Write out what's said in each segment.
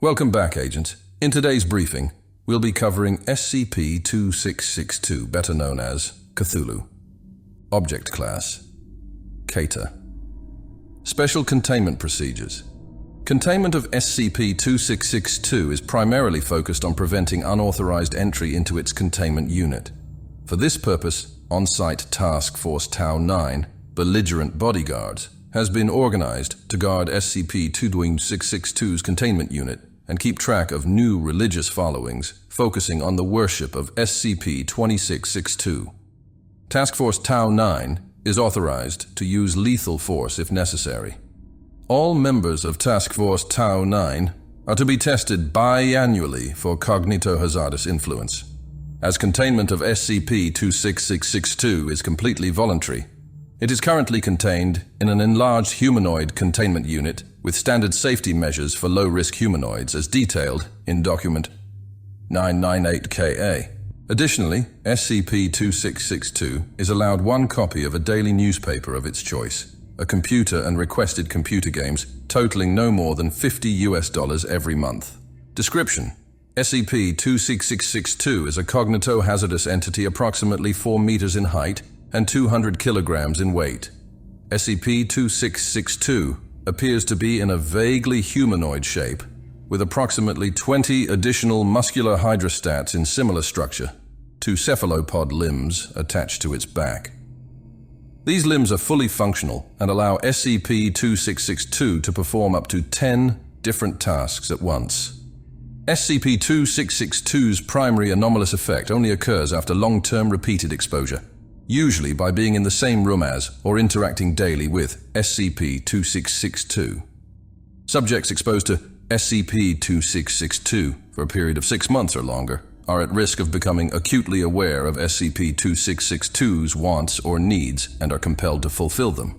Welcome back, Agent. In today's briefing, we'll be covering SCP-2662, better known as Cthulu. Object Class: Kata. Special Containment Procedures. Containment of SCP-2662 is primarily focused on preventing unauthorized entry into its containment unit. For this purpose, on-site Task Force Tau-9, belligerent bodyguards, has been organized to guard SCP-2662's containment unit and keep track of new religious followings, focusing on the worship of SCP-2662. Task Force Tau-9 is authorized to use lethal force if necessary. All members of Task Force Tau-9 are to be tested biannually for cognitohazardous influence. As containment of SCP-2662 is completely voluntary, it is currently contained in an enlarged humanoid containment unit with standard safety measures for low-risk humanoids as detailed in Document 998-KA. Additionally, SCP-2662 is allowed one copy of a daily newspaper of its choice, a computer and requested computer games totaling no more than $50 every month. Description: SCP-2662 is a cognitohazardous entity approximately 4 meters in height and 200 kilograms in weight. SCP-2662 appears to be in a vaguely humanoid shape, with approximately 20 additional muscular hydrostats in similar structure, 2 cephalopod limbs attached to its back. These limbs are fully functional and allow SCP-2662 to perform up to 10 different tasks at once. SCP-2662's primary anomalous effect only occurs after long-term repeated exposure, usually by being in the same room as or interacting daily with SCP-2662. Subjects exposed to SCP-2662 for a period of 6 months or longer are at risk of becoming acutely aware of SCP-2662's wants or needs and are compelled to fulfill them.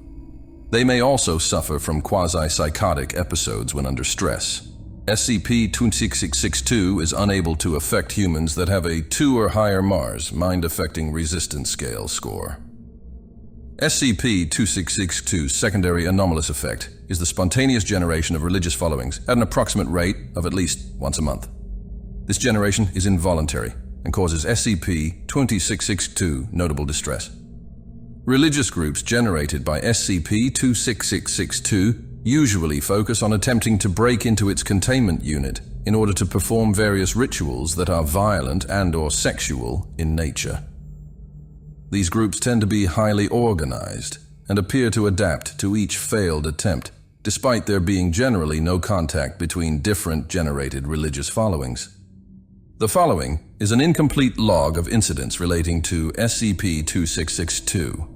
They may also suffer from quasi-psychotic episodes when under stress. SCP-2662 is unable to affect humans that have a 2 or higher MARS, Mind-Affecting Resistance Scale score. SCP-2662's secondary anomalous effect is the spontaneous generation of religious followings at an approximate rate of at least once a month. This generation is involuntary and causes SCP-2662 notable distress. Religious groups generated by SCP-2662 usually focus on attempting to break into its containment unit in order to perform various rituals that are violent and/or sexual in nature. These groups tend to be highly organized and appear to adapt to each failed attempt, despite there being generally no contact between different generated religious followings. The following is an incomplete log of incidents relating to SCP-2662.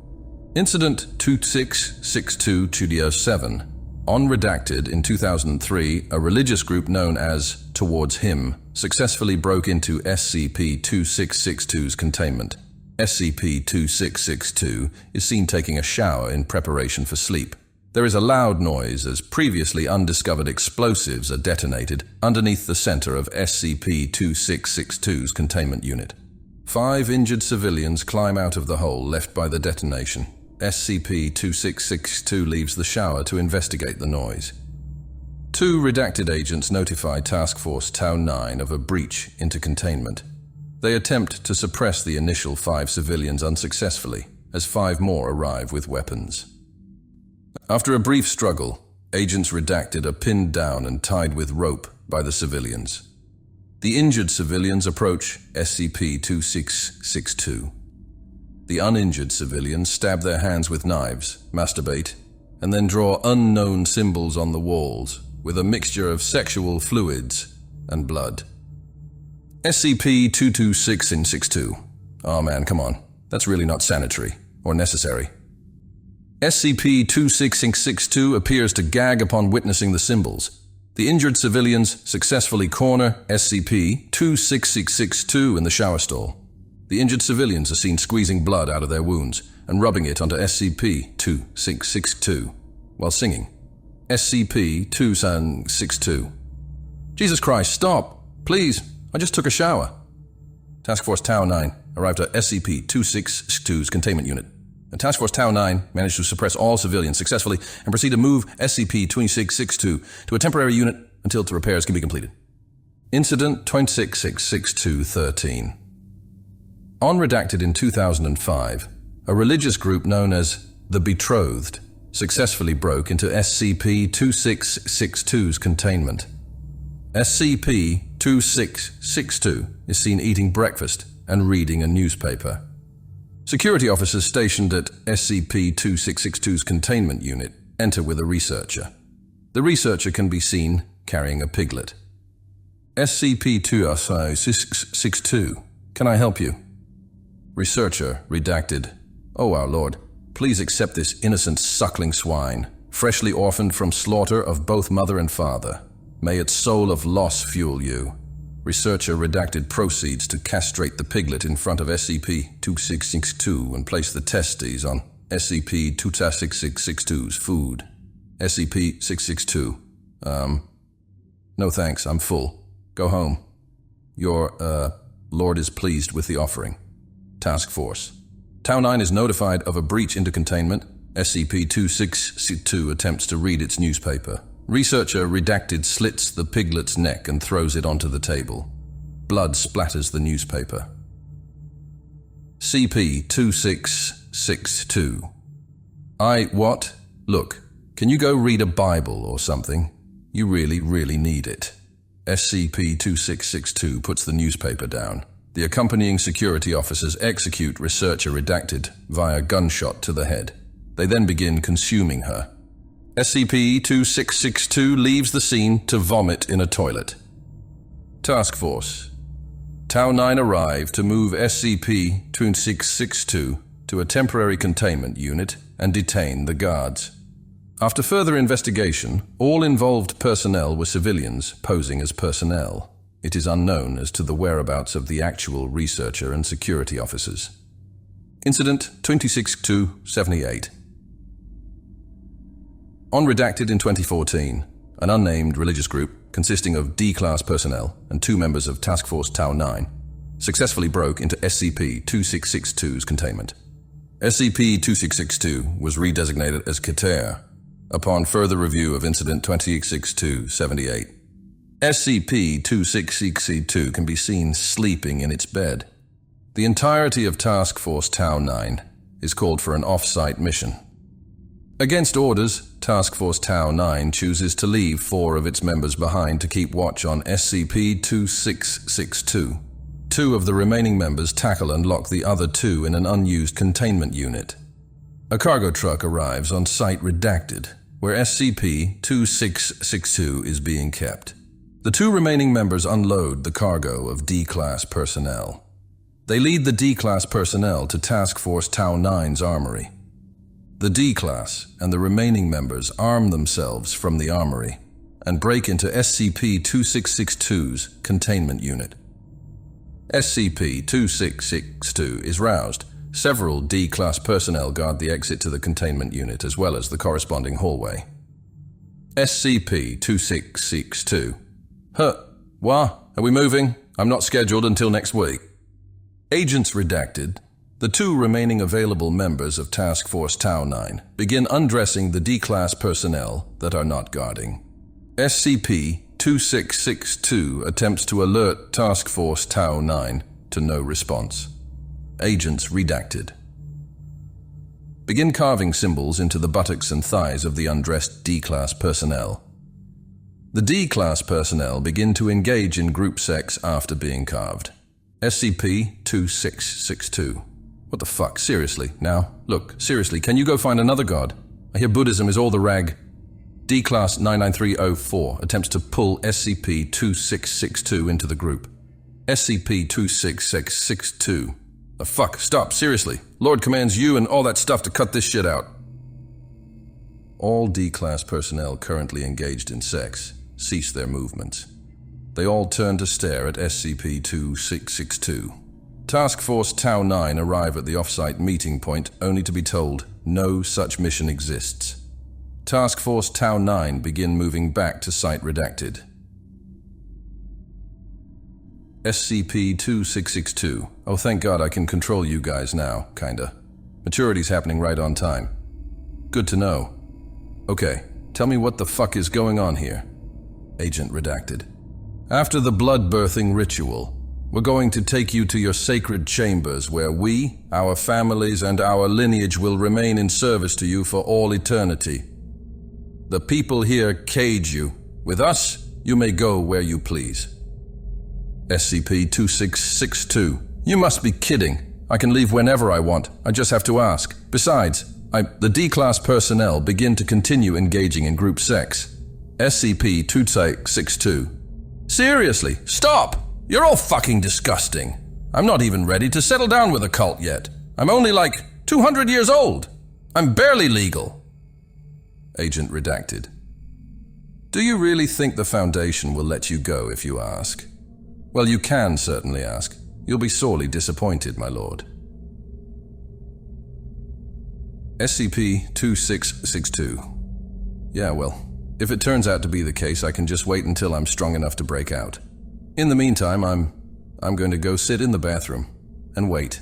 Incident 2662-7. Unredacted in 2003, a religious group known as Towards Him successfully broke into SCP-2662's containment. SCP-2662 is seen taking a shower in preparation for sleep. There is a loud noise as previously undiscovered explosives are detonated underneath the center of SCP-2662's containment unit. 5 injured civilians climb out of the hole left by the detonation. SCP-2662 leaves the shower to investigate the noise. 2 redacted agents notify Task Force Tau-9 of a breach into containment. They attempt to suppress the initial 5 civilians unsuccessfully, as 5 more arrive with weapons. After a brief struggle, agents redacted are pinned down and tied with rope by the civilians. The injured civilians approach SCP-2662. The uninjured civilians stab their hands with knives, masturbate, and then draw unknown symbols on the walls with a mixture of sexual fluids and blood. SCP-22662. Oh man, come on. That's really not sanitary or necessary. SCP-2662 appears to gag upon witnessing the symbols. The injured civilians successfully corner SCP-26662 in the shower stall. The injured civilians are seen squeezing blood out of their wounds and rubbing it onto SCP-2662 while singing SCP-2662. Jesus Christ, stop! Please, I just took a shower. Task Force Tau-9 arrived at SCP-2662's containment unit. And Task Force Tau-9 managed to suppress all civilians successfully and proceed to move SCP-2662 to a temporary unit until the repairs can be completed. Incident 266213. On redacted in 2005, a religious group known as the Betrothed successfully broke into SCP-2662's containment. SCP-2662 is seen eating breakfast and reading a newspaper. Security officers stationed at SCP-2662's containment unit enter with a researcher. The researcher can be seen carrying a piglet. SCP-2662, can I help you? Researcher, redacted. Oh, our lord, please accept this innocent suckling swine, freshly orphaned from slaughter of both mother and father. May its soul of loss fuel you. Researcher, redacted, proceeds to castrate the piglet in front of SCP-2662 and place the testes on SCP-2662's food. SCP-662, no thanks, I'm full. Go home. Your, lord is pleased with the offering. Task Force. Tau 9 is notified of a breach into containment. SCP-2662 attempts to read its newspaper. Researcher, redacted, slits the piglet's neck and throws it onto the table. Blood splatters the newspaper. CP-2662. What? Look, can you go read a Bible or something? You really need it. SCP-2662 puts the newspaper down. The accompanying security officers execute researcher, redacted, via gunshot to the head. They then begin consuming her. SCP-2662 leaves the scene to vomit in a toilet. Task Force. Tau 9 arrive to move SCP-2662 to a temporary containment unit and detain the guards. After further investigation, all involved personnel were civilians posing as personnel. It is unknown as to the whereabouts of the actual researcher and security officers. Incident 266278. On redacted in 2014, an unnamed religious group consisting of D-Class personnel and 2 members of Task Force Tau 9 successfully broke into SCP-2662's containment. SCP-2662 was redesignated as Keter upon further review of Incident 266278. SCP-2662 can be seen sleeping in its bed. The entirety of Task Force Tau 9 is called for an off-site mission. Against orders, Task Force Tau 9 chooses to leave 4 of its members behind to keep watch on SCP-2662. 2 of the remaining members tackle and lock the other 2 in an unused containment unit. A cargo truck arrives on site redacted, where SCP-2662 is being kept. The 2 remaining members unload the cargo of D-Class personnel. They lead the D-Class personnel to Task Force Tau 9's armory. The D-Class and the remaining members arm themselves from the armory and break into SCP-2662's containment unit. SCP-2662 is roused. Several D-Class personnel guard the exit to the containment unit as well as the corresponding hallway. SCP-2662. What? Are we moving? I'm not scheduled until next week. Agents redacted. The 2 remaining available members of Task Force Tau 9 begin undressing the D-Class personnel that are not guarding. SCP-2662 attempts to alert Task Force Tau 9 to no response. Agents redacted. Begin carving symbols into the buttocks and thighs of the undressed D-Class personnel. The D-Class personnel begin to engage in group sex after being carved. SCP-2662. What the fuck? Seriously? Now, look, seriously, can you go find another god? I hear Buddhism is all the rag. D-Class 99304 attempts to pull SCP-2662 into the group. SCP-2662. The fuck? Stop, seriously. Lord commands you and all that stuff to cut this shit out. All D-Class personnel currently engaged in sex cease their movements. They all turn to stare at SCP-2662. Task Force Tau 9 arrive at the off-site meeting point only to be told no such mission exists. Task Force Tau 9 begin moving back to site redacted. SCP-2662. Oh, thank God I can control you guys now, kinda. Maturity's happening right on time. Good to know. Okay, tell me what the fuck is going on here. Agent redacted. After the blood-birthing ritual, we're going to take you to your sacred chambers where we, our families, and our lineage will remain in service to you for all eternity. The people here cage you. With us, you may go where you please. SCP-2662. You must be kidding. I can leave whenever I want. I just have to ask. Besides, the D-Class personnel begin to continue engaging in group sex. SCP-2662. Seriously, stop! You're all fucking disgusting. I'm not even ready to settle down with a cult yet. I'm only like 200 years old. I'm barely legal. Agent redacted. Do you really think the Foundation will let you go if you ask? Well, you can certainly ask. You'll be sorely disappointed, my lord. SCP-2662. Yeah, well, if it turns out to be the case, I can just wait until I'm strong enough to break out. In the meantime, I'm going to go sit in the bathroom and wait.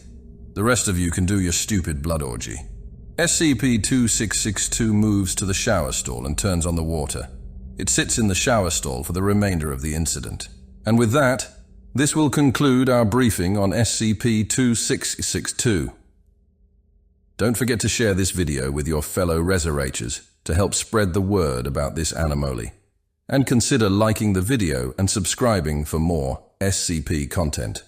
The rest of you can do your stupid blood orgy. SCP-2662 moves to the shower stall and turns on the water. It sits in the shower stall for the remainder of the incident. And with that, this will conclude our briefing on SCP-2662. Don't forget to share this video with your fellow Resurrectors to help spread the word about this anomaly. And consider liking the video and subscribing for more SCP content.